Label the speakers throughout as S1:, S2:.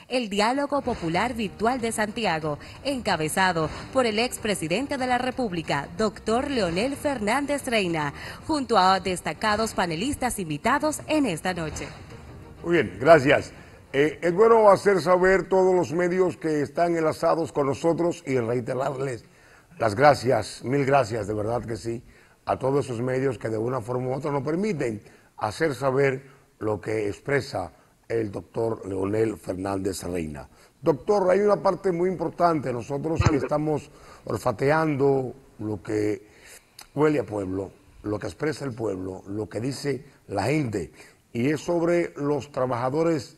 S1: el Diálogo Popular Virtual de Santiago, encabezado por el expresidente de la República, doctor Leonel Fernández Reina, junto a destacados panelistas invitados en esta noche.
S2: Muy bien, gracias. Es bueno hacer saber todos los medios que están enlazados con nosotros y reiterarles las gracias, mil gracias, de verdad que sí, a todos esos medios que de una forma u otra nos permiten hacer saber lo que expresa el doctor Leonel Fernández Reina. Doctor, hay una parte muy importante, nosotros que estamos olfateando lo que huele a pueblo, lo que expresa el pueblo, lo que dice la gente, y es sobre los trabajadores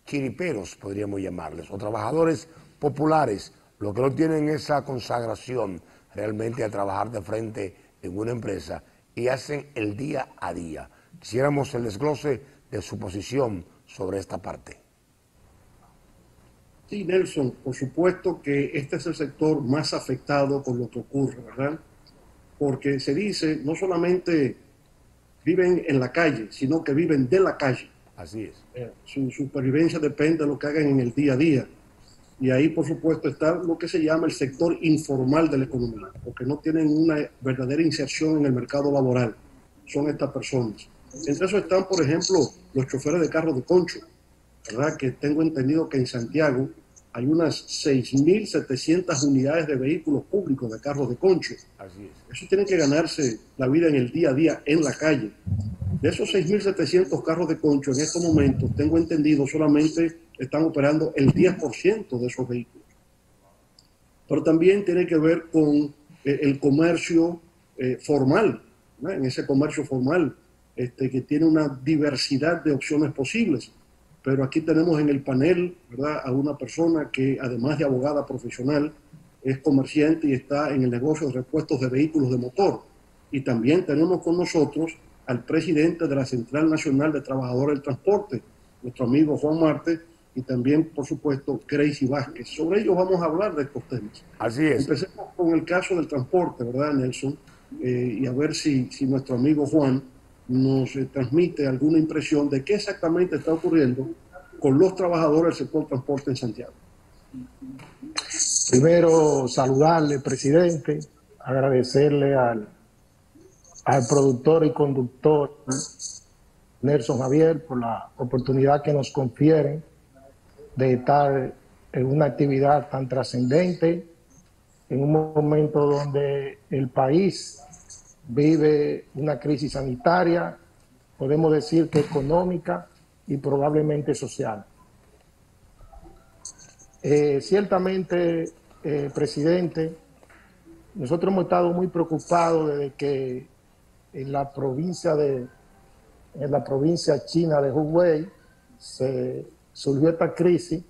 S2: chiriperos, podríamos llamarles, o trabajadores populares, los que no tienen esa consagración realmente a trabajar de frente en una empresa y hacen el día a día. Quisiéramos el desglose de su posición sobre esta parte.
S3: Sí, Nelson, por supuesto que este es el sector más afectado por lo que ocurre, ¿verdad? Porque se dice, no solamente viven en la calle, sino que viven de la calle.
S2: Así es.
S3: Su supervivencia depende de lo que hagan en el día a día. Y ahí, por supuesto, está lo que se llama el sector informal de la economía, porque no tienen una verdadera inserción en el mercado laboral. Son estas personas. Entre eso están, por ejemplo, los choferes de carros de concho, ¿verdad? Que tengo entendido que en Santiago hay unas 6.700 unidades de vehículos públicos de carros de concho.
S2: Así es.
S3: Eso tienen que ganarse la vida en el día a día, en la calle. De esos 6.700 carros de concho, en estos momentos, tengo entendido, solamente están operando el 10% de esos vehículos. Pero también tiene que ver con el comercio formal, ¿no? En ese comercio formal, que tiene una diversidad de opciones posibles. Pero aquí tenemos en el panel, ¿verdad?, a una persona que, además de abogada profesional, es comerciante y está en el negocio de repuestos de vehículos de motor. Y también tenemos con nosotros al presidente de la Central Nacional de Trabajadores del Transporte, nuestro amigo Juan Marte, y también, por supuesto, Gracie Vázquez. Sobre ellos vamos a hablar de estos temas.
S2: Así es.
S3: Empecemos con el caso del transporte, ¿verdad, Nelson? Y a ver si nuestro amigo Juan nos transmite alguna impresión de qué exactamente está ocurriendo con los trabajadores del sector transporte en Santiago.
S4: Primero, saludarle, presidente, agradecerle al productor y conductor Nelson Javier por la oportunidad que nos confieren de estar en una actividad tan trascendente, en un momento donde el país vive una crisis sanitaria, podemos decir que económica y probablemente social. Ciertamente, presidente, nosotros hemos estado muy preocupados desde que en la provincia china de Hubei surgió esta crisis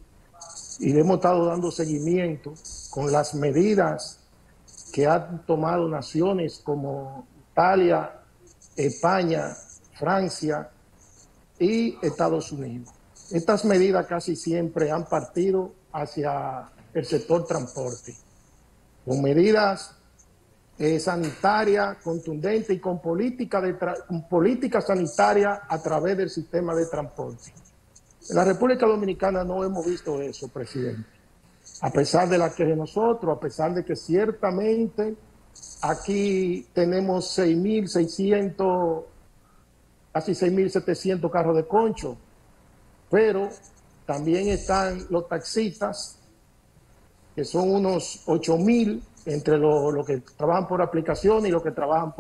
S4: y le hemos estado dando seguimiento con las medidas que han tomado naciones como Italia, España, Francia y Estados Unidos. Estas medidas casi siempre han partido hacia el sector transporte, con medidas sanitarias contundentes y con política sanitaria a través del sistema de transporte. En la República Dominicana no hemos visto eso, presidente. A pesar de la que de nosotros, a pesar de que ciertamente aquí tenemos 6.600, casi 6.700 carros de concho, pero también están los taxistas, que son unos 8.000, entre los que trabajan por aplicación y los que trabajan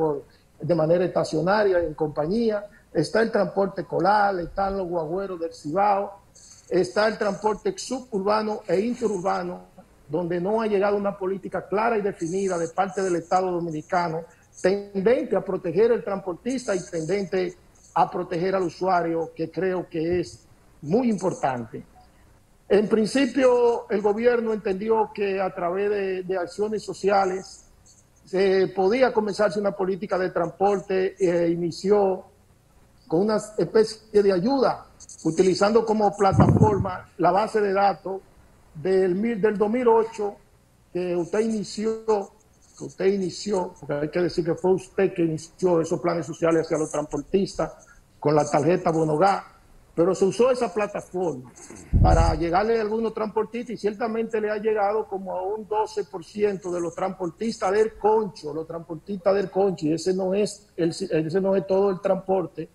S4: de manera estacionaria en compañía. Está el transporte escolar, están los guagüeros del Cibao, está el transporte suburbano e interurbano, donde no ha llegado una política clara y definida de parte del Estado dominicano, tendente a proteger al transportista y tendente a proteger al usuario, que creo que es muy importante. En principio, el gobierno entendió que a través de acciones sociales se podía comenzarse una política de transporte e inició con una especie de ayuda, utilizando como plataforma la base de datos del 2008 que usted inició, porque hay que decir que fue usted que inició esos planes sociales hacia los transportistas con la tarjeta Bonogá, pero se usó esa plataforma para llegarle a algunos transportistas y ciertamente le ha llegado como a un 12% de los transportistas del concho, y ese no es todo el transporte.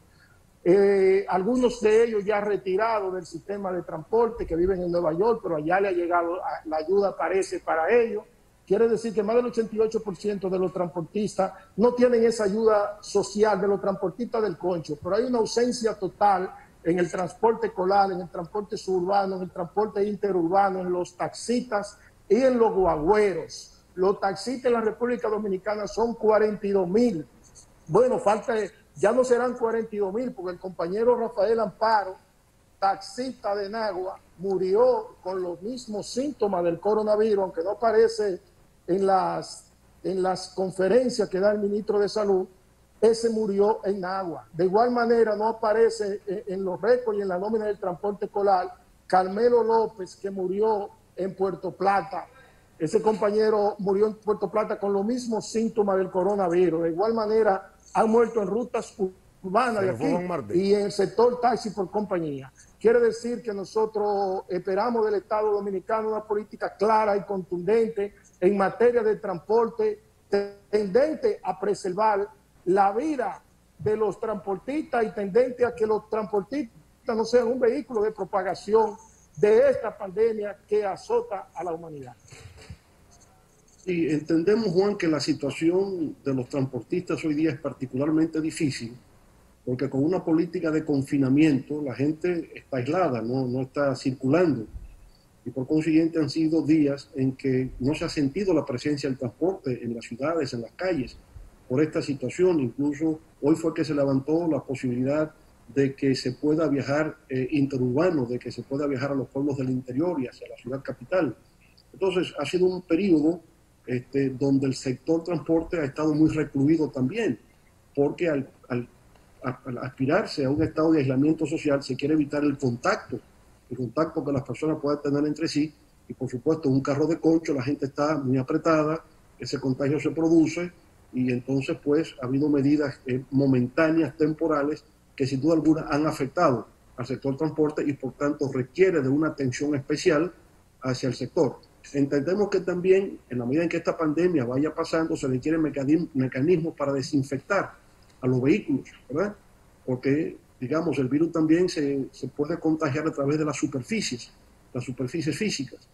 S4: Algunos de ellos ya retirados del sistema de transporte, que viven en Nueva York, pero allá le ha llegado, la ayuda parece para ellos. Quiere decir que más del 88% de los transportistas no tienen esa ayuda social de los transportistas del concho, pero hay una ausencia total en el transporte escolar, en el transporte suburbano, en el transporte interurbano, en los taxistas y en los guagüeros. Los taxistas en la República Dominicana son 42,000. Bueno, ya no serán 42,000 porque el compañero Rafael Amparo, taxista de Nagua, murió con los mismos síntomas del coronavirus, aunque no aparece en las conferencias que da el ministro de Salud. Ese murió en Nagua. De igual manera no aparece en los récords y en la nómina del transporte escolar Carmelo López, que murió en Puerto Plata. Ese compañero murió en Puerto Plata con los mismos síntomas del coronavirus. De igual manera han muerto en rutas urbanas de aquí y en el sector taxi por compañía. Quiere decir que nosotros esperamos del Estado Dominicano una política clara y contundente en materia de transporte, tendente a preservar la vida de los transportistas y tendente a que los transportistas no sean un vehículo de propagación de esta pandemia que azota a la humanidad.
S3: Y entendemos, Juan, que la situación de los transportistas hoy día es particularmente difícil, porque con una política de confinamiento la gente está aislada, no está circulando. Y por consiguiente han sido días en que no se ha sentido la presencia del transporte en las ciudades, en las calles, por esta situación. Incluso hoy fue que se levantó la posibilidad de que se pueda viajar interurbano, de que se pueda viajar a los pueblos del interior y hacia la ciudad capital. Entonces ha sido un periodo donde el sector transporte ha estado muy recluido también, porque al aspirarse a un estado de aislamiento social se quiere evitar el contacto que las personas puedan tener entre sí, y por supuesto en un carro de concho la gente está muy apretada, ese contagio se produce, y entonces pues ha habido medidas momentáneas, temporales, que sin duda alguna han afectado al sector transporte y por tanto requiere de una atención especial hacia el sector. Entendemos que también, en la medida en que esta pandemia vaya pasando, se requieren mecanismos para desinfectar a los vehículos, ¿verdad? Porque, digamos, el virus también se puede contagiar a través de las superficies físicas.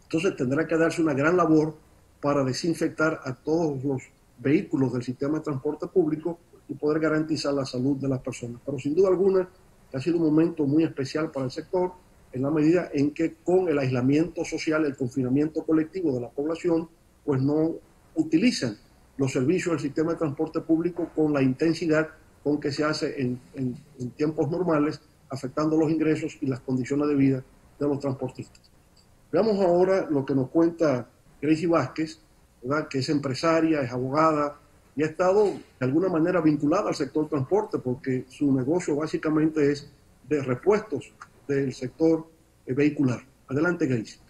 S3: Entonces tendrá que darse una gran labor para desinfectar a todos los vehículos del sistema de transporte público y poder garantizar la salud de las personas. Pero sin duda alguna ha sido un momento muy especial para el sector, en la medida en que con el aislamiento social, el confinamiento colectivo de la población, pues no utilizan los servicios del sistema de transporte público con la intensidad con que se hace en tiempos normales, afectando los ingresos y las condiciones de vida de los transportistas. Veamos ahora lo que nos cuenta Gracie Vázquez, ¿verdad?, que es empresaria, es abogada y ha estado de alguna manera vinculada al sector transporte porque su negocio básicamente es de repuestos del sector vehicular. Adelante, Gracie.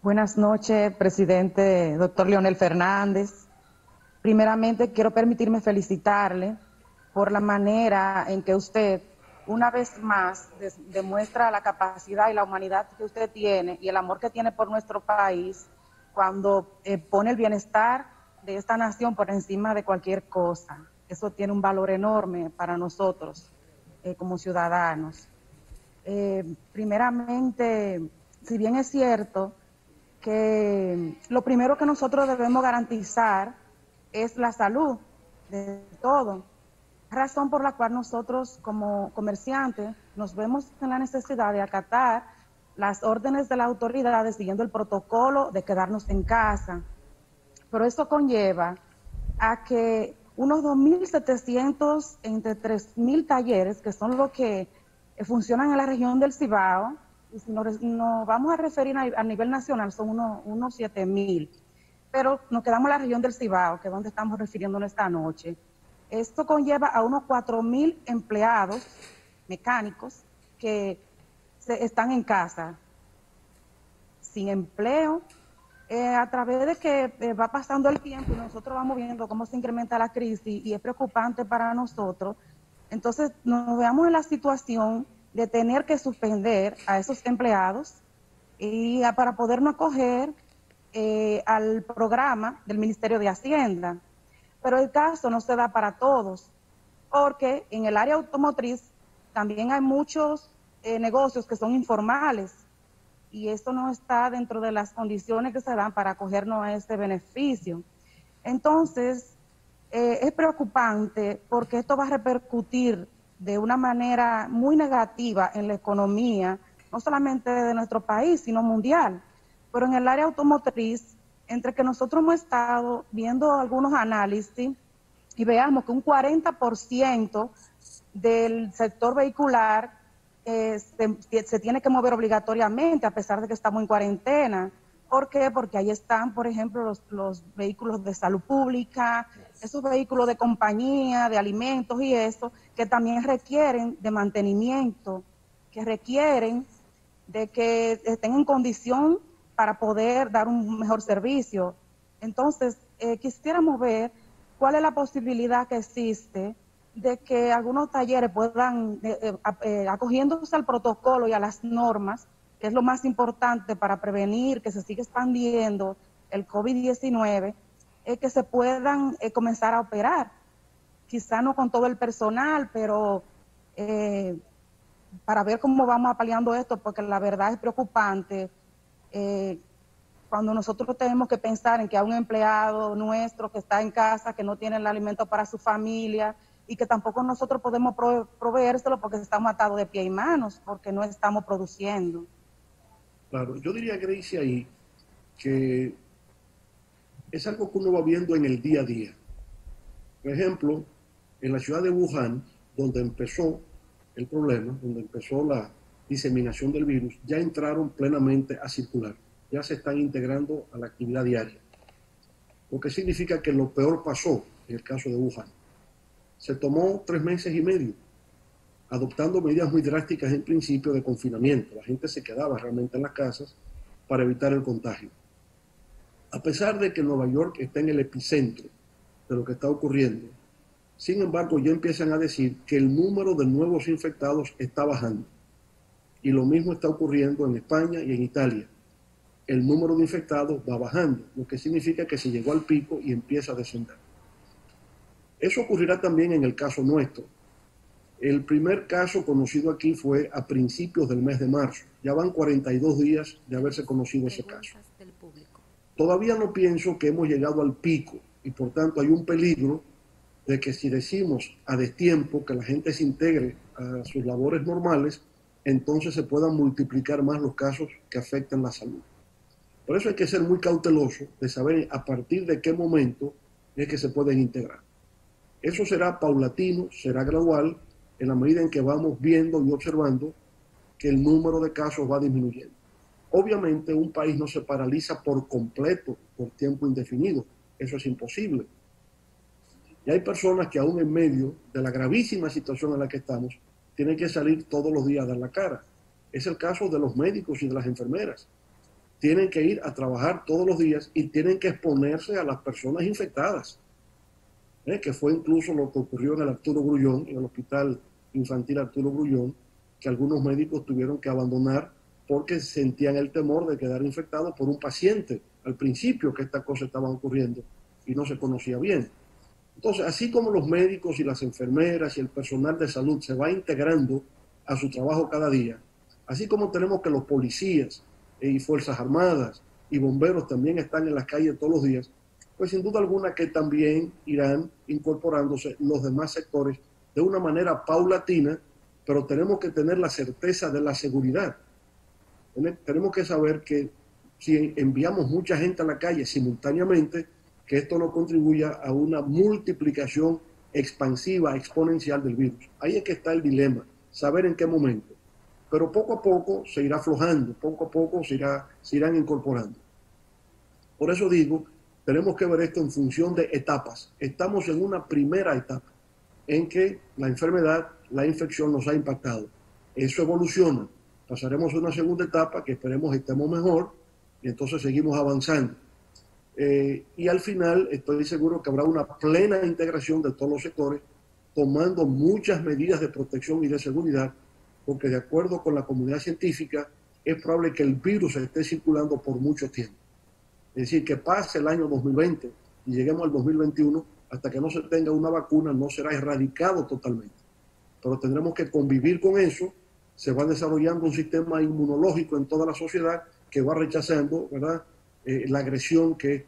S5: Buenas noches, presidente doctor Leonel Fernández. Primeramente, quiero permitirme felicitarle por la manera en que usted, una vez más, demuestra la capacidad y la humanidad que usted tiene y el amor que tiene por nuestro país cuando pone el bienestar de esta nación por encima de cualquier cosa. Eso tiene un valor enorme para nosotros como ciudadanos. Primeramente, si bien es cierto que lo primero que nosotros debemos garantizar es la salud de todo, razón por la cual nosotros como comerciantes nos vemos en la necesidad de acatar las órdenes de las autoridades siguiendo el protocolo de quedarnos en casa. Pero eso conlleva a que unos 2.700 entre 3.000 talleres, que son los que funcionan en la región del Cibao, y si nos vamos a referir a nivel nacional son unos 7.000, pero nos quedamos en la región del Cibao, que es donde estamos refiriéndonos esta noche. Esto conlleva a unos 4.000 empleados mecánicos que están en casa, sin empleo, a través de que va pasando el tiempo y nosotros vamos viendo cómo se incrementa la crisis y es preocupante para nosotros. Entonces nos veamos en la situación de tener que suspender a esos empleados y para podernos acoger al programa del Ministerio de Hacienda. Pero el caso no se da para todos, porque en el área automotriz también hay muchos negocios que son informales y esto no está dentro de las condiciones que se dan para acogernos a este beneficio. Entonces, es preocupante porque esto va a repercutir de una manera muy negativa en la economía, no solamente de nuestro país, sino mundial. Pero en el área automotriz, entre que nosotros hemos estado viendo algunos análisis y veamos que un 40% del sector vehicular se tiene que mover obligatoriamente a pesar de que estamos en cuarentena. ¿Por qué? Porque ahí están, por ejemplo, los vehículos de salud pública, esos vehículos de compañía, de alimentos y eso, que también requieren de mantenimiento, que requieren de que estén en condición para poder dar un mejor servicio. Entonces, quisiéramos ver cuál es la posibilidad que existe de que algunos talleres puedan, acogiéndose al protocolo y a las normas, que es lo más importante para prevenir que se siga expandiendo el COVID-19, que se puedan comenzar a operar. Quizá no con todo el personal, pero para ver cómo vamos apaleando esto, porque la verdad es preocupante. Cuando nosotros tenemos que pensar en que hay un empleado nuestro que está en casa, que no tiene el alimento para su familia y que tampoco nosotros podemos proveérselo porque estamos atados de pie y manos, porque no estamos produciendo.
S3: Claro, yo diría, Gracie, ahí que es algo que uno va viendo en el día a día. Por ejemplo, en la ciudad de Wuhan, donde empezó el problema, donde empezó la diseminación del virus, ya entraron plenamente a circular, ya se están integrando a la actividad diaria. Lo que significa que lo peor pasó en el caso de Wuhan. Se tomó 3 meses y medio, adoptando medidas muy drásticas en principio de confinamiento. La gente se quedaba realmente en las casas para evitar el contagio. A pesar de que Nueva York está en el epicentro de lo que está ocurriendo, sin embargo ya empiezan a decir que el número de nuevos infectados está bajando. Y lo mismo está ocurriendo en España y en Italia. El número de infectados va bajando, lo que significa que se llegó al pico y empieza a descender. Eso ocurrirá también en el caso nuestro. El primer caso conocido aquí fue a principios del mes de marzo. Ya van 42 días de haberse conocido ese caso. Todavía no pienso que hemos llegado al pico y por tanto hay un peligro de que si decimos a destiempo que la gente se integre a sus labores normales, entonces se puedan multiplicar más los casos que afectan la salud. Por eso hay que ser muy cauteloso de saber a partir de qué momento es que se pueden integrar. Eso será paulatino, será gradual, en la medida en que vamos viendo y observando que el número de casos va disminuyendo. Obviamente un país no se paraliza por completo, por tiempo indefinido, eso es imposible. Y hay personas que aún en medio de la gravísima situación en la que estamos, tienen que salir todos los días a dar la cara. Es el caso de los médicos y de las enfermeras. Tienen que ir a trabajar todos los días y tienen que exponerse a las personas infectadas. Que fue incluso lo que ocurrió en el Arturo Grullón, en el Hospital Infantil Arturo Grullón, que algunos médicos tuvieron que abandonar porque sentían el temor de quedar infectados por un paciente al principio que estas cosas estaban ocurriendo y no se conocía bien. Entonces, así como los médicos y las enfermeras y el personal de salud se va integrando a su trabajo cada día, así como tenemos que los policías y Fuerzas Armadas y bomberos también están en las calles todos los días, pues sin duda alguna que también irán incorporándose los demás sectores de una manera paulatina, pero tenemos que tener la certeza de la seguridad. Tenemos que saber que si enviamos mucha gente a la calle simultáneamente, que esto no contribuya a una multiplicación expansiva, exponencial del virus. Ahí es que está el dilema, saber en qué momento. Pero poco a poco se irá aflojando, poco a poco se irán incorporando. Por eso digo, tenemos que ver esto en función de etapas. Estamos en una primera etapa en que la enfermedad, la infección nos ha impactado. Eso evoluciona. Pasaremos a una segunda etapa que esperemos estemos mejor y entonces seguimos avanzando. Y al final estoy seguro que habrá una plena integración de todos los sectores, tomando muchas medidas de protección y de seguridad porque de acuerdo con la comunidad científica es probable que el virus esté circulando por mucho tiempo. Es decir, que pase el año 2020 y lleguemos al 2021, hasta que no se tenga una vacuna no será erradicado totalmente. Pero tendremos que convivir con eso. Se va desarrollando un sistema inmunológico en toda la sociedad que va rechazando, ¿verdad?, la agresión que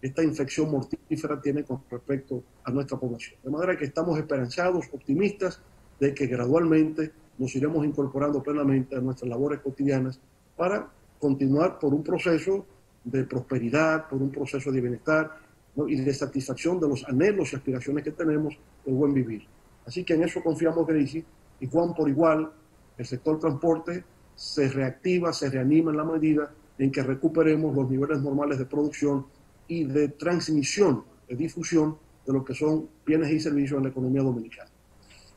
S3: esta infección mortífera tiene con respecto a nuestra población. De manera que estamos esperanzados, optimistas, de que gradualmente nos iremos incorporando plenamente a nuestras labores cotidianas para continuar por un proceso de prosperidad, por un proceso de bienestar, ¿no?, y de satisfacción de los anhelos y aspiraciones que tenemos de buen vivir. Así que en eso confiamos, Gracie, y Juan, por igual, el sector transporte se reactiva, se reanima en la medida en que recuperemos los niveles normales de producción y de transmisión, de difusión de lo que son bienes y servicios en la economía dominicana.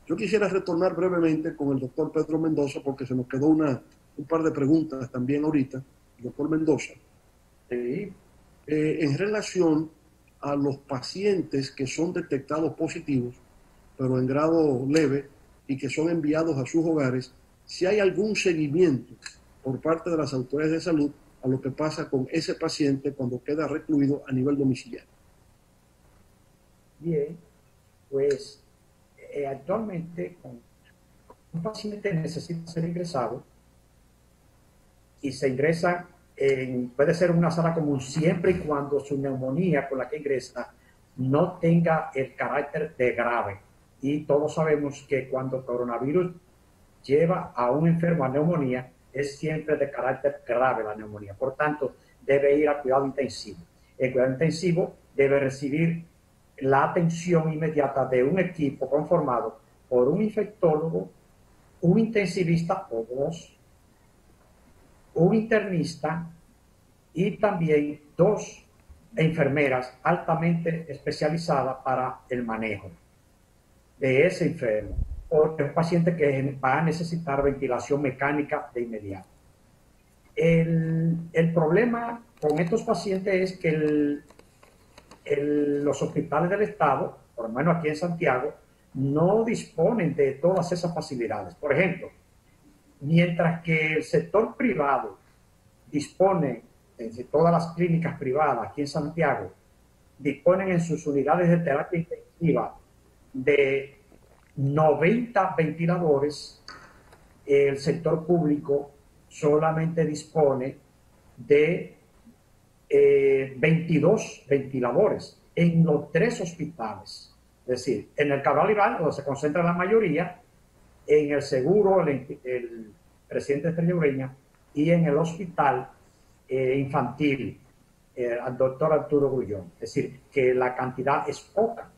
S3: Yo quisiera retornar brevemente con el doctor Pedro Mendoza, porque se nos quedó un par de preguntas también ahorita, doctor Mendoza, en relación a los pacientes que son detectados positivos, pero en grado leve, y que son enviados a sus hogares, si hay algún seguimiento por parte de las autoridades de salud a lo que pasa con ese paciente cuando queda recluido a nivel domiciliario.
S6: Bien, pues actualmente un paciente necesita ser ingresado y se ingresa puede ser una sala común siempre y cuando su neumonía con la que ingresa no tenga el carácter de grave. Y todos sabemos que cuando el coronavirus lleva a un enfermo a neumonía, es siempre de carácter grave la neumonía. Por tanto, debe ir a cuidado intensivo. El cuidado intensivo debe recibir la atención inmediata de un equipo conformado por un infectólogo, un intensivista o dos, un internista y también 2 enfermeras altamente especializadas para el manejo de ese enfermo, o un paciente que va a necesitar ventilación mecánica de inmediato. El problema con estos pacientes es que los hospitales del Estado, por lo menos aquí en Santiago, no disponen de todas esas facilidades. Por ejemplo, mientras que el sector privado dispone, de todas las clínicas privadas aquí en Santiago, disponen en sus unidades de terapia intensiva de 90 ventiladores, el sector público solamente dispone de 22 ventiladores en los 3 hospitales. Es decir, en el Cabral Ibáñez, donde se concentra la mayoría, en el Seguro, el Presidente Estrella Ureña, y en el hospital infantil, al doctor Arturo Grullón. Es decir, que la cantidad es poca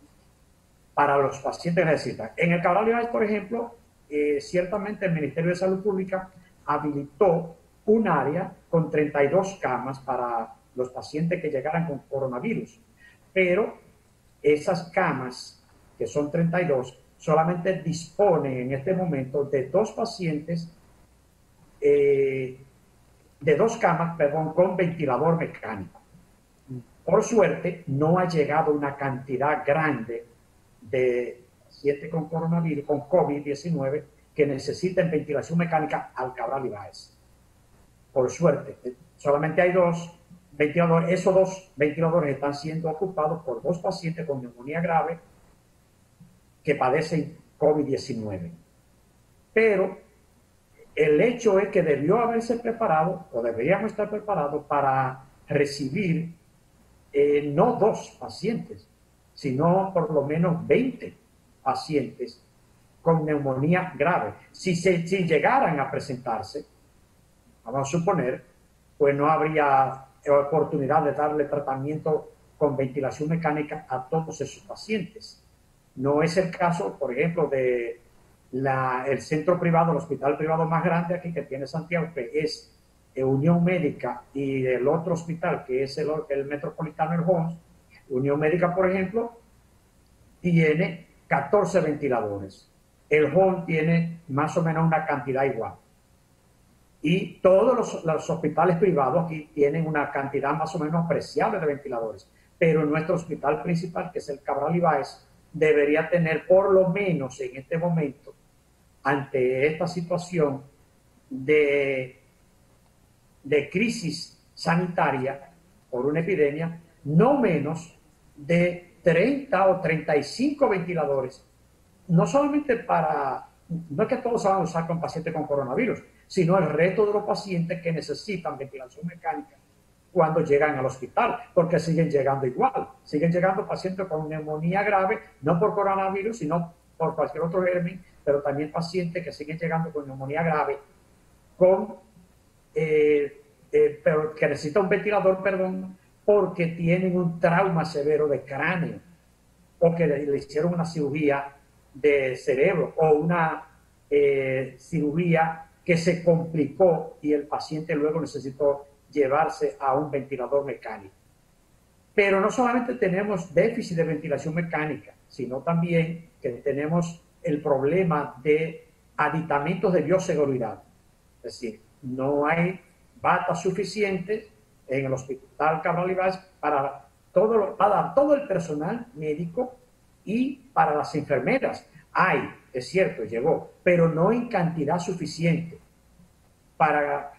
S6: para los pacientes que necesitan. En el Cabral Ibáñez, por ejemplo, ciertamente el Ministerio de Salud Pública habilitó un área con 32 camas para los pacientes que llegaran con coronavirus, pero esas camas, que son 32, solamente disponen en este momento de 2 pacientes, de 2 camas, perdón, con ventilador mecánico. Por suerte, no ha llegado una cantidad grande de pacientes con coronavirus, con COVID-19, que necesiten ventilación mecánica al Cabral Ibáñez. Por suerte, solamente hay 2 ventiladores. Esos 2 ventiladores están siendo ocupados por 2 pacientes con neumonía grave que padecen COVID-19. Pero el hecho es que debió haberse preparado, o deberíamos estar preparados para recibir no 2 pacientes, sino por lo menos 20 pacientes con neumonía grave. Si llegaran a presentarse, vamos a suponer, pues no habría oportunidad de darle tratamiento con ventilación mecánica a todos esos pacientes. No es el caso, por ejemplo, de el centro privado, el hospital privado más grande aquí que tiene Santiago, que es Unión Médica, y el otro hospital, que es el Metropolitano El Homs. Unión Médica, por ejemplo, tiene 14 ventiladores. El Homs tiene más o menos una cantidad igual. Y todos los hospitales privados aquí tienen una cantidad más o menos apreciable de ventiladores. Pero nuestro hospital principal, que es el Cabral Ibáñez, debería tener por lo menos en este momento ante esta situación de crisis sanitaria por una epidemia, no menos de 30 o 35 ventiladores, no solamente no es que todos se van a usar con pacientes con coronavirus, sino el resto de los pacientes que necesitan ventilación mecánica cuando llegan al hospital, porque siguen llegando igual, siguen llegando pacientes con neumonía grave, no por coronavirus, sino por cualquier otro germen, pero también pacientes que siguen llegando con neumonía grave, pero que necesitan un ventilador, porque tienen un trauma severo de cráneo, o que le hicieron una cirugía de cerebro, o una cirugía que se complicó y el paciente luego necesitó llevarse a un ventilador mecánico. Pero no solamente tenemos déficit de ventilación mecánica, sino también que tenemos el problema de aditamentos de bioseguridad. Es decir, no hay batas suficientes en el Hospital Cabral Ibáez para todo el personal médico y para las enfermeras. Hay, es cierto, llegó, pero no en cantidad suficiente para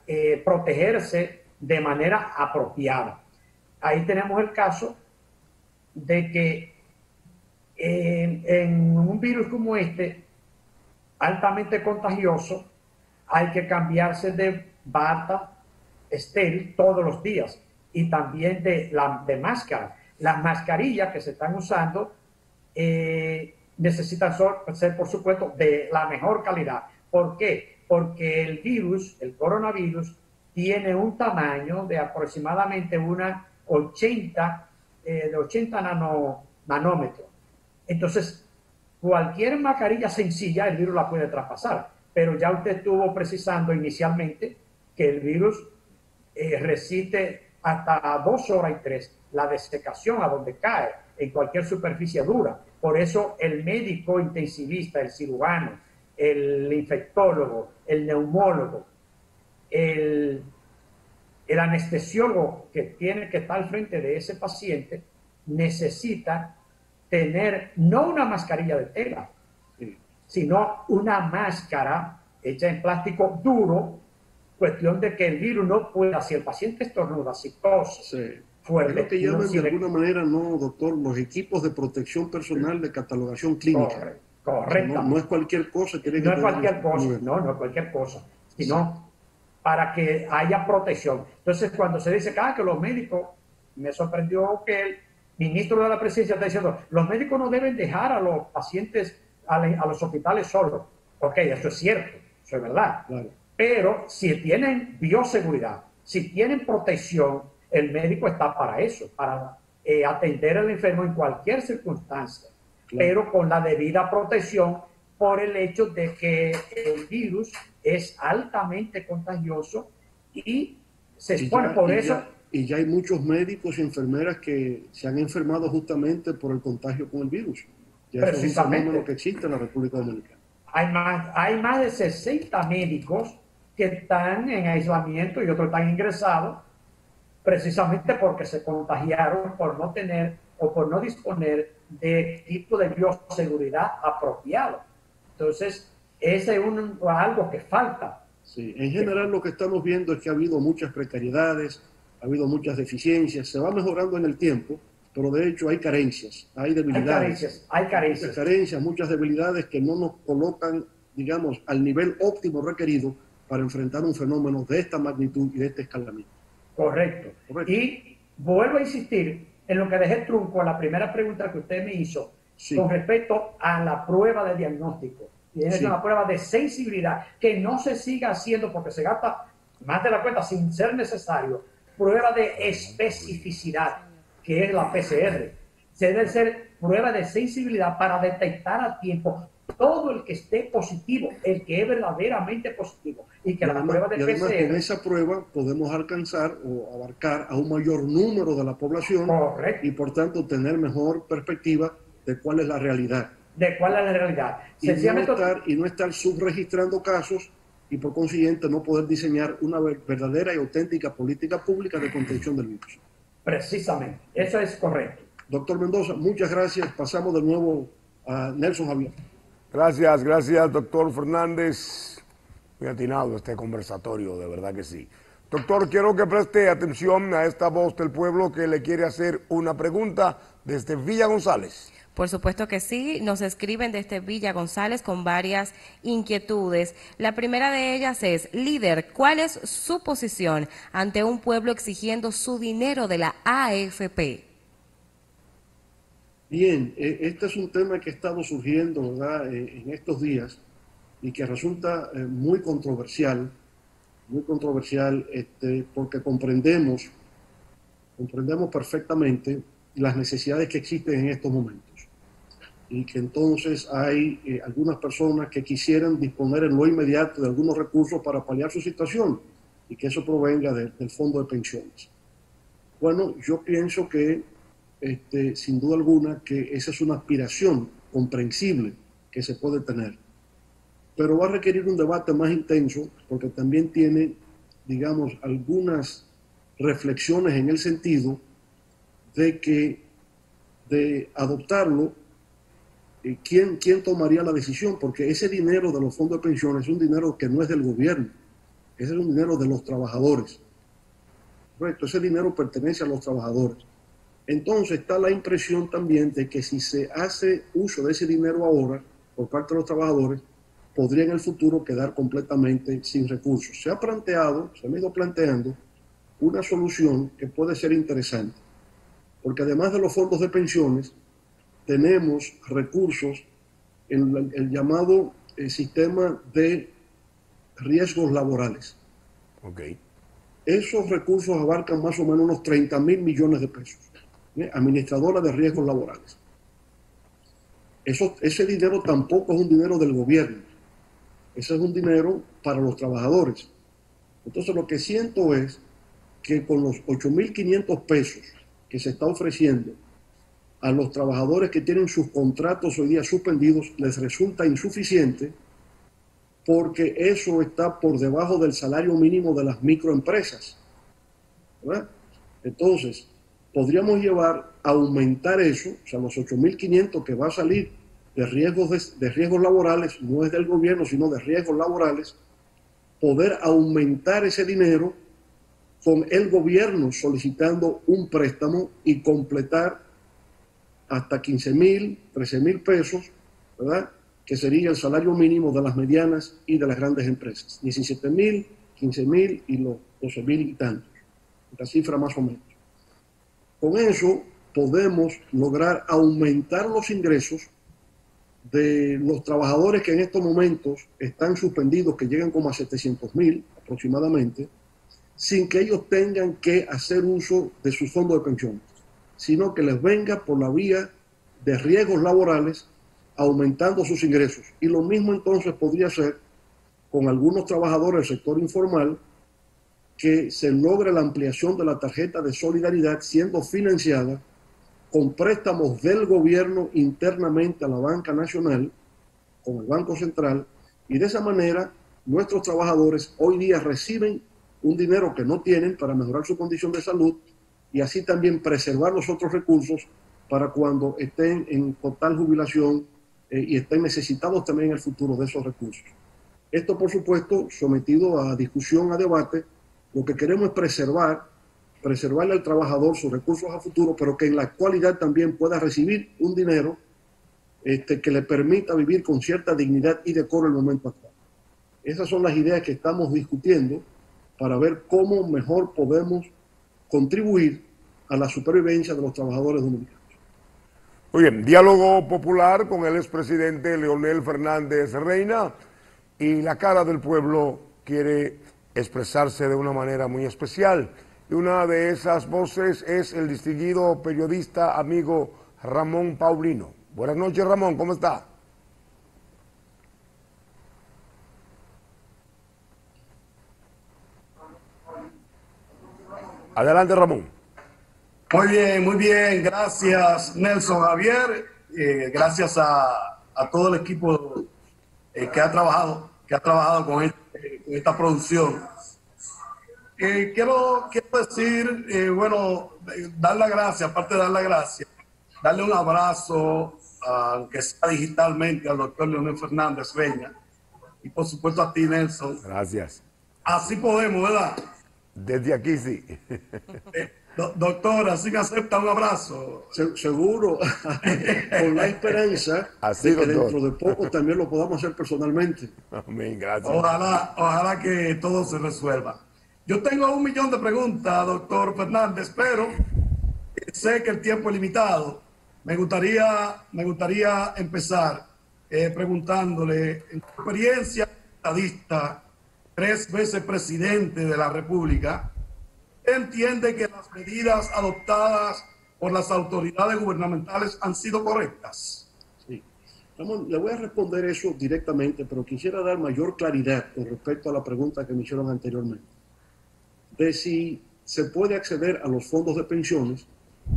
S6: protegerse de manera apropiada. Ahí tenemos el caso de que en un virus como este, altamente contagioso, hay que cambiarse de bata estéril todos los días y también de máscara. Las mascarillas que se están usando necesitan ser, por supuesto, de la mejor calidad. ¿Por qué? Porque el virus, el coronavirus, tiene un tamaño de aproximadamente de 80 nanómetros. Entonces, cualquier mascarilla sencilla, el virus la puede traspasar. Pero ya usted estuvo precisando inicialmente que el virus resiste hasta 2 horas y 3 la desecación a donde cae, en cualquier superficie dura. Por eso el médico intensivista, el cirujano, el infectólogo, el neumólogo, el anestesiólogo que tiene que estar al frente de ese paciente necesita tener no una mascarilla de tela, sino una máscara hecha en plástico duro, cuestión de que el virus no pueda, si el paciente estornuda, si tose, fuerte.
S3: Es lo que llaman de alguna manera, no, doctor, los equipos de protección personal de catalogación clínica.
S6: Correcto.
S3: No es cualquier cosa.
S6: No es cualquier cosa, no es cualquier cosa, sino para que haya protección. Entonces, cuando se dice que los médicos, me sorprendió que el ministro de la Presidencia está diciendo, los médicos no deben dejar a los pacientes a los hospitales solos. Ok, eso es cierto, eso es verdad. Claro. Pero si tienen bioseguridad, si tienen protección, el médico está para eso, para atender al enfermo en cualquier circunstancia, claro, pero con la debida protección por el hecho de que el virus es altamente contagioso y se expone por eso.
S3: Y ya hay muchos médicos y enfermeras que se han enfermado justamente por el contagio con el virus. Ya eso es un fenómeno que existe en la República Dominicana.
S6: Hay más de 60 médicos que están en aislamiento y otros están ingresados precisamente porque se contagiaron por no tener o por no disponer de equipo de bioseguridad apropiado. Entonces, ese es algo que falta.
S3: Sí, en general lo que estamos viendo es que ha habido muchas precariedades, ha habido muchas deficiencias, se va mejorando en el tiempo, pero de hecho hay carencias, hay debilidades.
S6: Hay carencias.
S3: Muchas carencias, muchas debilidades que no nos colocan, digamos, al nivel óptimo requerido para enfrentar un fenómeno de esta magnitud y de este escalamiento.
S6: Correcto. Y vuelvo a insistir en lo que dejé trunco a la primera pregunta que usted me hizo, sí, con respecto a la prueba de diagnóstico. Y es una prueba de sensibilidad que no se siga haciendo porque se gasta más de la cuenta sin ser necesario. Prueba de especificidad, que es la PCR. Se debe ser prueba de sensibilidad para detectar a tiempo todo el que esté positivo, el que es verdaderamente positivo. Y que la prueba de
S3: además,
S6: PCR...
S3: con esa prueba podemos alcanzar o abarcar a un mayor número de la población.
S6: Correcto.
S3: Y por tanto tener mejor perspectiva de cuál es la realidad.
S6: De cuál es la realidad.
S3: Y no estar subregistrando casos y por consiguiente no poder diseñar una verdadera y auténtica política pública de contención del virus.
S6: Precisamente, eso es correcto.
S3: Doctor Mendoza, muchas gracias. Pasamos de nuevo a Nelson Javier.
S2: Gracias, gracias, doctor Fernández. Muy atinado este conversatorio, de verdad que sí. Doctor, quiero que preste atención a esta voz del pueblo que le quiere hacer una pregunta desde Villa González.
S1: Por supuesto que sí, nos escriben desde Villa González con varias inquietudes. La primera de ellas es, líder, ¿cuál es su posición ante un pueblo exigiendo su dinero de la AFP?
S3: Bien, este es un tema que ha estado surgiendo, ¿verdad?, en estos días y que resulta muy controversial, porque comprendemos perfectamente las necesidades que existen en estos momentos y que entonces hay algunas personas que quisieran disponer en lo inmediato de algunos recursos para paliar su situación y que eso provenga del fondo de pensiones. Bueno, yo pienso que sin duda alguna que esa es una aspiración comprensible que se puede tener, pero va a requerir un debate más intenso porque también tiene, digamos, algunas reflexiones en el sentido de que de adoptarlo, ¿quién tomaría la decisión? Porque ese dinero de los fondos de pensiones es un dinero que no es del gobierno, ese es un dinero de los trabajadores. Correcto, ese dinero pertenece a los trabajadores. Entonces está la impresión también de que si se hace uso de ese dinero ahora por parte de los trabajadores, podría en el futuro quedar completamente sin recursos. Se ha ido planteando una solución que puede ser interesante, porque además de los fondos de pensiones, tenemos recursos en el llamado sistema de riesgos laborales.
S2: Okay.
S3: Esos recursos abarcan más o menos unos 30.000 millones de pesos. Administradora de riesgos laborales. Ese dinero tampoco es un dinero del gobierno. Ese es un dinero para los trabajadores. Entonces lo que siento es que con los 8.500 pesos que se está ofreciendo a los trabajadores que tienen sus contratos hoy día suspendidos, les resulta insuficiente porque eso está por debajo del salario mínimo de las microempresas, ¿verdad? Entonces, podríamos llevar a aumentar eso, o sea, los 8.500 que va a salir de riesgos laborales, no es del gobierno, sino de riesgos laborales, poder aumentar ese dinero con el gobierno solicitando un préstamo y completar hasta 15.000, 13.000 pesos, ¿verdad?, que sería el salario mínimo de las medianas y de las grandes empresas. 17.000, 15.000 y los 12.000 y tantos. La cifra más o menos. Con eso podemos lograr aumentar los ingresos de los trabajadores que en estos momentos están suspendidos, que llegan como a 700.000 aproximadamente, sin que ellos tengan que hacer uso de sus fondos de pensiones, sino que les venga por la vía de riesgos laborales, aumentando sus ingresos. Y lo mismo entonces podría ser con algunos trabajadores del sector informal, que se logre la ampliación de la tarjeta de solidaridad siendo financiada con préstamos del gobierno internamente a la banca nacional, con el Banco Central, y de esa manera nuestros trabajadores hoy día reciben un dinero que no tienen para mejorar su condición de salud y así también preservar los otros recursos para cuando estén en total jubilación y estén necesitados también en el futuro de esos recursos. Esto, por supuesto, sometido a discusión, a debate. Lo que queremos es preservarle al trabajador sus recursos a futuro, pero que en la actualidad también pueda recibir un dinero que le permita vivir con cierta dignidad y decoro en el momento actual. Esas son las ideas que estamos discutiendo para ver cómo mejor podemos contribuir a la supervivencia de los trabajadores dominicanos.
S2: Muy bien, diálogo popular con el expresidente Leonel Fernández Reina, y la cara del pueblo quiere expresarse de una manera muy especial. Y una de esas voces es el distinguido periodista amigo Ramón Paulino. Buenas noches, Ramón, ¿cómo está? Adelante, Ramón.
S7: Muy bien, gracias Nelson Javier, gracias a todo el equipo que ha trabajado con esta producción. Quiero decir, dar la gracia, aparte de dar la gracia, darle un abrazo, aunque sea digitalmente, al doctor Leonel Fernández Reina y por supuesto a ti, Nelson.
S2: Gracias.
S7: Así podemos, ¿verdad?
S2: Desde aquí sí.
S7: Doctor, así que acepta un abrazo.
S3: Seguro, con la esperanza
S2: Así,
S3: de que
S2: doctor.
S3: dentro de poco también lo podamos hacer personalmente.
S2: Amén, gracias.
S7: Ojalá que todo se resuelva. Yo tengo 1 millón de preguntas, doctor Fernández, pero sé que el tiempo es limitado. Me gustaría empezar preguntándole, en tu experiencia estadista, 3 veces presidente de la República, ¿entiende que las medidas adoptadas por las autoridades gubernamentales han sido correctas?
S3: Sí. Le voy a responder eso directamente, pero quisiera dar mayor claridad con respecto a la pregunta que me hicieron anteriormente, de si se puede acceder a los fondos de pensiones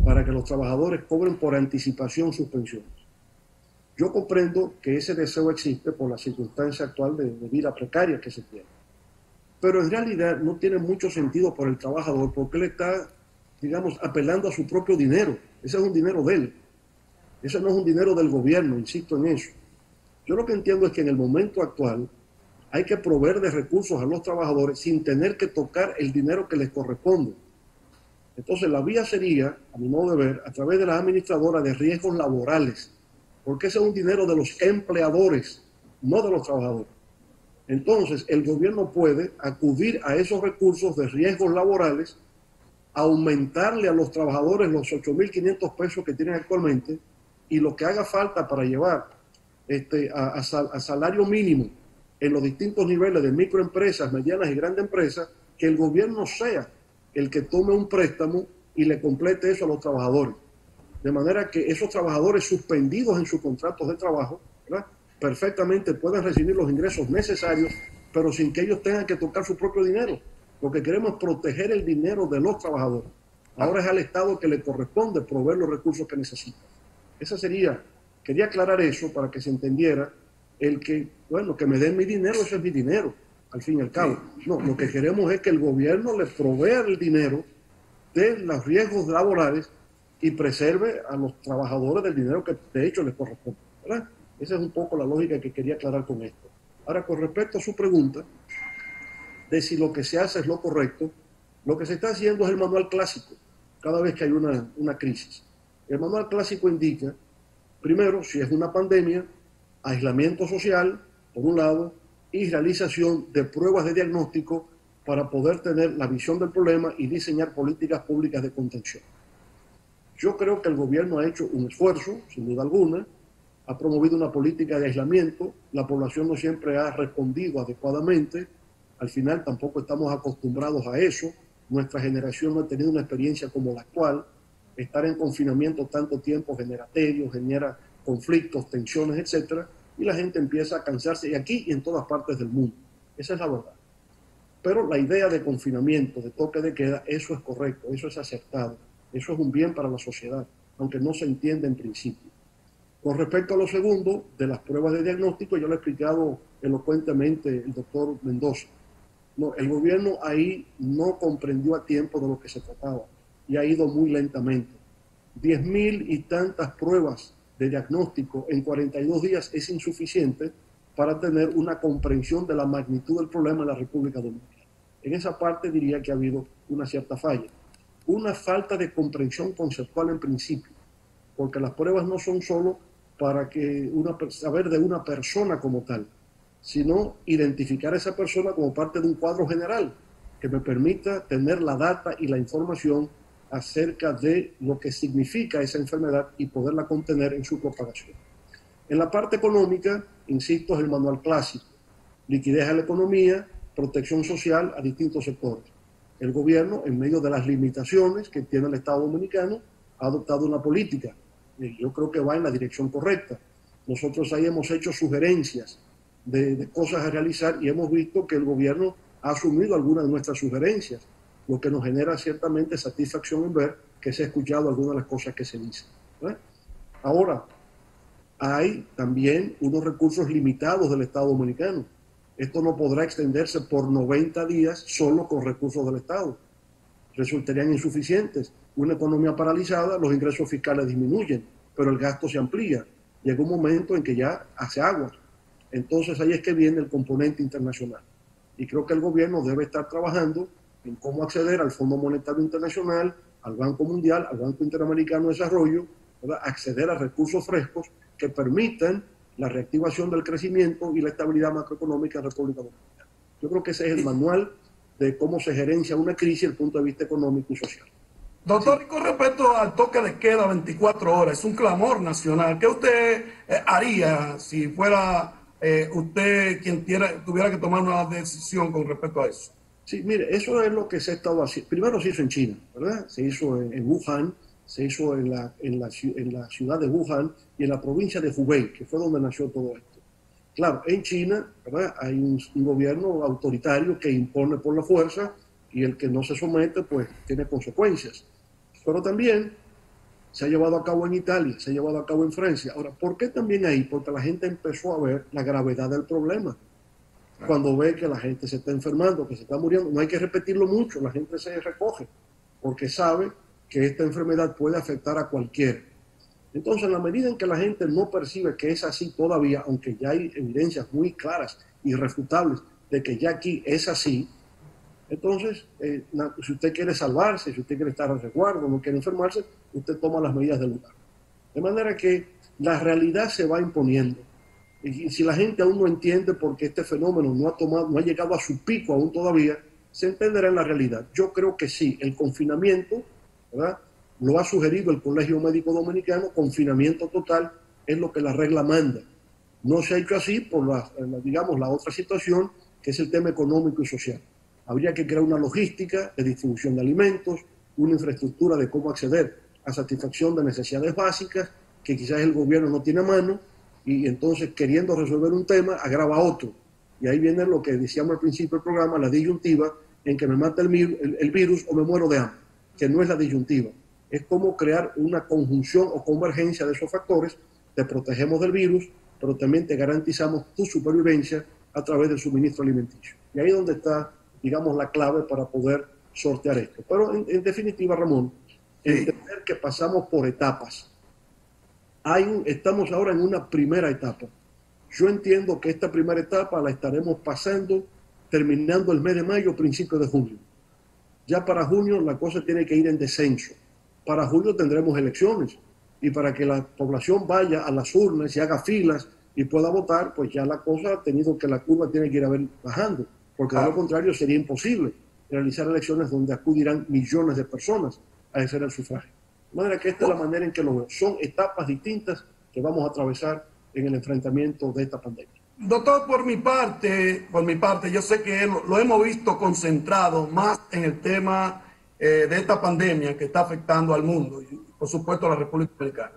S3: para que los trabajadores cobren por anticipación sus pensiones. Yo comprendo que ese deseo existe por la circunstancia actual de vida precaria que se tiene, pero en realidad no tiene mucho sentido por el trabajador porque él está, digamos, apelando a su propio dinero. Ese es un dinero de él. Ese no es un dinero del gobierno, insisto en eso. Yo lo que entiendo es que en el momento actual hay que proveer de recursos a los trabajadores sin tener que tocar el dinero que les corresponde. Entonces la vía sería, a mi modo de ver, a través de las administradoras de riesgos laborales, porque ese es un dinero de los empleadores, no de los trabajadores. Entonces el gobierno puede acudir a esos recursos de riesgos laborales, aumentarle a los trabajadores los 8.500 pesos que tienen actualmente y lo que haga falta para llevar a salario mínimo en los distintos niveles de microempresas, medianas y grandes empresas, que el gobierno sea el que tome un préstamo y le complete eso a los trabajadores. De manera que esos trabajadores suspendidos en sus contratos de trabajo, ¿verdad?, perfectamente puedan recibir los ingresos necesarios, pero sin que ellos tengan que tocar su propio dinero. Lo que queremos es proteger el dinero de los trabajadores. Ahora es al Estado que le corresponde proveer los recursos que necesita. Esa sería, quería aclarar eso para que se entendiera el que, bueno, que me den mi dinero, eso es mi dinero, al fin y al cabo. No, lo que queremos es que el gobierno le provea el dinero de los riesgos laborales y preserve a los trabajadores del dinero que de hecho les corresponde, ¿verdad? Esa es un poco la lógica que quería aclarar con esto. Ahora, con respecto a su pregunta de si lo que se hace es lo correcto, lo que se está haciendo es el manual clásico cada vez que hay una crisis. El manual clásico indica, primero, si es una pandemia, aislamiento social, por un lado, y realización de pruebas de diagnóstico para poder tener la visión del problema y diseñar políticas públicas de contención. Yo creo que el gobierno ha hecho un esfuerzo, sin duda alguna, ha promovido una política de aislamiento, la población no siempre ha respondido adecuadamente, al final tampoco estamos acostumbrados a eso, nuestra generación no ha tenido una experiencia como la actual, estar en confinamiento tanto tiempo genera tedio, genera conflictos, tensiones, etcétera, y la gente empieza a cansarse, y aquí y en todas partes del mundo. Esa es la verdad. Pero la idea de confinamiento, de toque de queda, eso es correcto, eso es acertado, eso es un bien para la sociedad, aunque no se entiende en principio. Con respecto a lo segundo, de las pruebas de diagnóstico, ya lo ha explicado elocuentemente el doctor Mendoza. No, el gobierno ahí no comprendió a tiempo de lo que se trataba y ha ido muy lentamente. 10.000 y tantas pruebas de diagnóstico en 42 días es insuficiente para tener una comprensión de la magnitud del problema en la República Dominicana. En esa parte diría que ha habido una cierta falla. Una falta de comprensión conceptual en principio, porque las pruebas no son solo para saber de una persona como tal, sino identificar a esa persona como parte de un cuadro general que me permita tener la data y la información acerca de lo que significa esa enfermedad y poderla contener en su propagación. En la parte económica, insisto, es el manual clásico: liquidez a la economía, protección social a distintos sectores. El gobierno, en medio de las limitaciones que tiene el Estado Dominicano, ha adoptado una política. Yo creo que va en la dirección correcta. Nosotros ahí hemos hecho sugerencias de cosas a realizar y hemos visto que el gobierno ha asumido algunas de nuestras sugerencias, lo que nos genera ciertamente satisfacción en ver que se ha escuchado algunas de las cosas que se dicen, ¿verdad? Ahora, hay también unos recursos limitados del Estado Dominicano. Esto no podrá extenderse por 90 días solo con recursos del Estado. resultarían insuficientes. Una economía paralizada, los ingresos fiscales disminuyen, pero el gasto se amplía. Llega un momento en que ya hace agua. Entonces ahí es que viene el componente internacional. Y creo que el gobierno debe estar trabajando en cómo acceder al Fondo Monetario Internacional, al Banco Mundial, al Banco Interamericano de Desarrollo, ¿verdad? Acceder a recursos frescos que permitan la reactivación del crecimiento y la estabilidad macroeconómica en República Dominicana. Yo creo que ese es el manual de cómo se gerencia una crisis desde el punto de vista económico y social.
S7: Doctor, y con respecto al toque de queda 24 horas, es un clamor nacional. ¿Qué usted haría si fuera usted quien tuviera que tomar una decisión con respecto a eso?
S3: Sí, mire, eso es lo que se ha estado haciendo. Primero se hizo en China, ¿verdad? Se hizo en Wuhan, se hizo en la ciudad de Wuhan y en la provincia de Hubei, que fue donde nació todo esto. Claro, en China, ¿verdad? Hay un gobierno autoritario que impone por la fuerza y el que no se somete, pues, tiene consecuencias. Pero también se ha llevado a cabo en Italia, se ha llevado a cabo en Francia. Ahora, ¿por qué también ahí? Porque la gente empezó a ver la gravedad del problema. Cuando ve que la gente se está enfermando, que se está muriendo, no hay que repetirlo mucho, la gente se recoge, porque sabe que esta enfermedad puede afectar a cualquiera. Entonces, en la medida en que la gente no percibe que es así todavía, aunque ya hay evidencias muy claras, irrefutables, de que ya aquí es así, entonces, si usted quiere salvarse, si usted quiere estar al resguardo, no quiere enfermarse, usted toma las medidas del lugar. De manera que la realidad se va imponiendo. Y si la gente aún no entiende por qué este fenómeno no ha llegado a su pico aún todavía, se entenderá en la realidad. Yo creo que sí, el confinamiento, ¿verdad?, lo ha sugerido el Colegio Médico Dominicano, confinamiento total es lo que la regla manda. No se ha hecho así por la otra situación, que es el tema económico y social. Habría que crear una logística de distribución de alimentos, una infraestructura de cómo acceder a satisfacción de necesidades básicas que quizás el gobierno no tiene a mano, y entonces queriendo resolver un tema agrava otro. Y ahí viene lo que decíamos al principio del programa, la disyuntiva en que me mata el virus o me muero de hambre, que no es la disyuntiva. Es como crear una conjunción o convergencia de esos factores. Te protegemos del virus, pero también te garantizamos tu supervivencia a través del suministro alimenticio. Y ahí es donde está, digamos, la clave para poder sortear esto. Pero en definitiva, Ramón, entender que pasamos por etapas. Estamos ahora en una primera etapa. Yo entiendo que esta primera etapa la estaremos pasando terminando el mes de mayo, principio de junio. Ya para junio la cosa tiene que ir en descenso. Para julio tendremos elecciones y para que la población vaya a las urnas y haga filas y pueda votar, pues ya la cosa ha tenido que la curva tiene que ir bajando, porque de lo contrario sería imposible realizar elecciones donde acudirán millones de personas a ejercer el sufragio. De manera que esta es la manera en que lo veo. Son etapas distintas que vamos a atravesar en el enfrentamiento de esta pandemia.
S7: Doctor, por mi parte, yo sé que lo hemos visto concentrado más en el tema de esta pandemia que está afectando al mundo y, por supuesto, a la República Dominicana.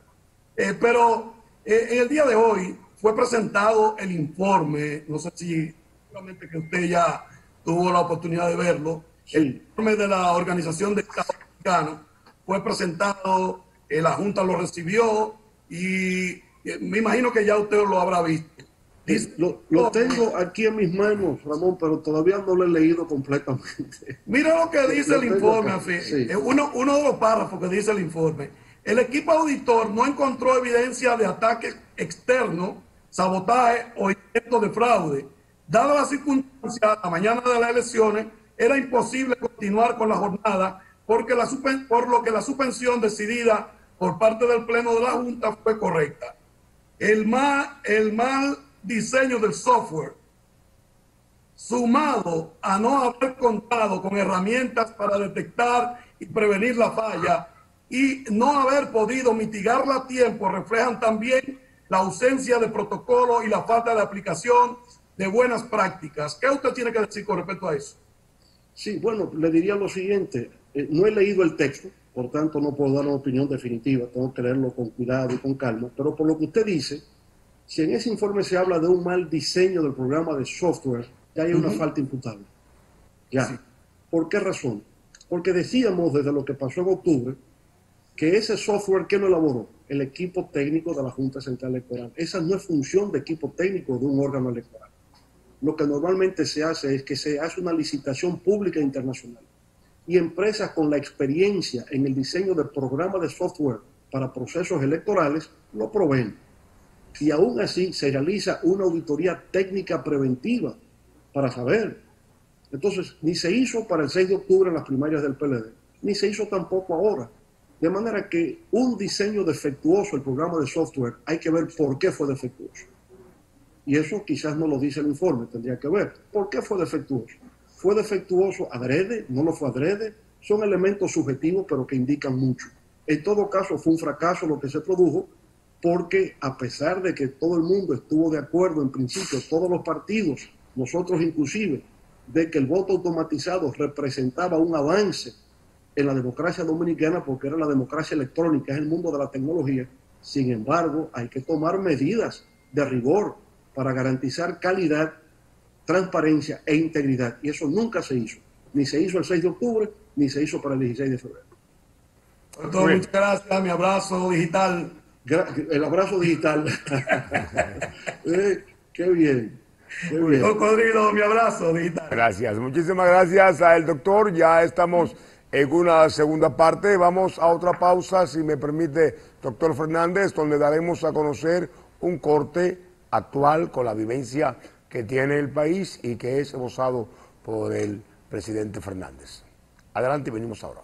S7: Pero en el día de hoy fue presentado el informe, no sé si seguramente que usted ya tuvo la oportunidad de verlo, sí. El informe de la Organización de Estados Americanos fue presentado, la Junta lo recibió y me imagino que ya usted lo habrá visto.
S3: Lo tengo aquí en mis manos, Ramón, pero todavía no lo he leído completamente.
S7: Mira lo que dice el informe,
S3: sí.
S7: uno de los párrafos que dice el informe. El equipo auditor no encontró evidencia de ataque externo, sabotaje o intento de fraude. Dada la circunstancia, la mañana de las elecciones, era imposible continuar con la jornada por lo que la suspensión decidida por parte del Pleno de la Junta fue correcta. El mal diseño del software, sumado a no haber contado con herramientas para detectar y prevenir la falla y no haber podido mitigarla a tiempo, reflejan también la ausencia de protocolo y la falta de aplicación de buenas prácticas. ¿Qué usted tiene que decir con respecto a eso?
S3: Sí, bueno, le diría lo siguiente. No he leído el texto, por tanto no puedo dar una opinión definitiva, tengo que leerlo con cuidado y con calma, pero por lo que usted dice, si en ese informe se habla de un mal diseño del programa de software, ya hay una falta imputable. Ya. Sí. ¿Por qué razón? Porque decíamos desde lo que pasó en octubre que ese software, ¿quién lo elaboró? El equipo técnico de la Junta Central Electoral. Esa no es función de equipo técnico de un órgano electoral. Lo que normalmente se hace es que se hace una licitación pública internacional. y empresas con la experiencia en el diseño de programas de software para procesos electorales lo proveen. Y aún así se realiza una auditoría técnica preventiva para saber. Entonces, ni se hizo para el 6 de octubre en las primarias del PLD, ni se hizo tampoco ahora. De manera que un diseño defectuoso, el programa de software, hay que ver por qué fue defectuoso. Y eso quizás no lo dice el informe, tendría que ver. ¿Por qué fue defectuoso? ¿Fue defectuoso adrede? ¿No lo fue adrede? Son elementos subjetivos, pero que indican mucho. En todo caso, fue un fracaso lo que se produjo, porque a pesar de que todo el mundo estuvo de acuerdo en principio, todos los partidos, nosotros inclusive, de que el voto automatizado representaba un avance en la democracia dominicana, porque era la democracia electrónica, es el mundo de la tecnología. Sin embargo, hay que tomar medidas de rigor para garantizar calidad, transparencia e integridad. Y eso nunca se hizo. Ni se hizo el 6 de octubre, ni se hizo para el 16 de febrero.
S7: Doctor, muchas gracias. Mi abrazo digital.
S3: El abrazo digital. Qué bien. Qué bien.
S7: Cocodrilo, mi abrazo digital.
S2: Gracias, muchísimas gracias al doctor. Ya estamos en una segunda parte. Vamos a otra pausa, si me permite, doctor Fernández, donde daremos a conocer un corte actual con la vivencia que tiene el país y que es esbozado por el presidente Fernández. Adelante, venimos ahora.